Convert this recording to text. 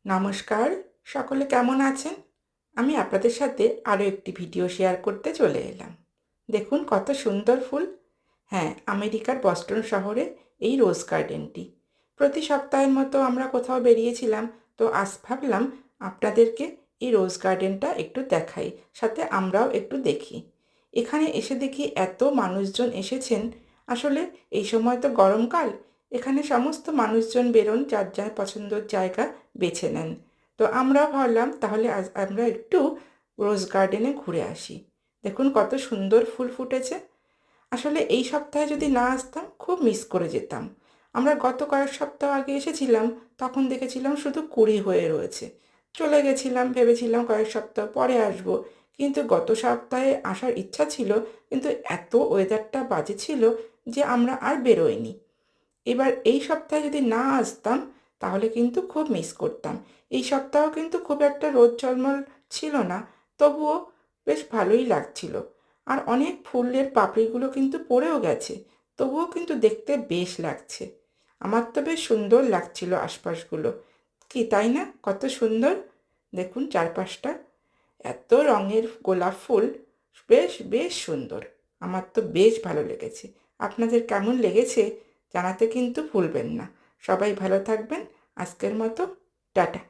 নমস্কার, সকলে কেমন আছেন? আমি আপনাদের সাথে আরও একটি ভিডিও শেয়ার করতে চলে এলাম। দেখুন কত সুন্দর ফুল। হ্যাঁ, আমেরিকার বস্টন শহরে এই রোজ গার্ডেনটি। প্রতি সপ্তাহের মতো আমরা কোথাও বেরিয়েছিলাম, তো আজ ভাবলাম আপনাদেরকে এই রোজ গার্ডেনটা একটু দেখাই, সাথে আমরাও একটু দেখি। এখানে এসে দেখি এত মানুষজন এসেছেন। আসলে এই সময় তো গরমকাল, এখানে সমস্ত মানুষজন বেরোন, যার যার পছন্দের জায়গা বেছে নেন। তো আমরাও ভাবলাম তাহলে আজ আমরা একটু রোজ গার্ডেনে ঘুরে আসি। দেখুন কত সুন্দর ফুল ফুটেছে। আসলে এই সপ্তাহে যদি না আসতাম খুব মিস করে যেতাম। আমরা গত কয়েক সপ্তাহ আগে এসেছিলাম, তখন দেখেছিলাম শুধু কুড়ি হয়ে রয়েছে। চলে গেছিলাম, ভেবেছিলাম কয়েক সপ্তাহ পরে আসব। কিন্তু গত সপ্তাহে আসার ইচ্ছা ছিল, কিন্তু এত ওয়েদারটা বাজে ছিল যে আমরা আর বেরোইনি। এবার এই সপ্তাহে যদি না আসতাম তাহলে কিন্তু খুব মিস করতাম। এই সপ্তাহ কিন্তু খুব একটা রোদ ঝলমল ছিল না, তবুও বেশ ভালোই লাগছিল। আর অনেক ফুলের পাপড়িগুলো কিন্তু পড়েও গেছে, তবুও কিন্তু দেখতে বেশ লাগছে। আমার তো বেশ সুন্দর লাগছিল আশপাশগুলো। কি তাই না? কত সুন্দর! দেখুন চারপাশটা, এত রঙের গোলাপ ফুল, বেশ বেশ সুন্দর। আমার তো বেশ ভালো লেগেছে। আপনাদের কেমন লেগেছে জানাতে কিন্তু ভুলবেন না। সবাই ভালো থাকবেন। আজকের মতো টাটা।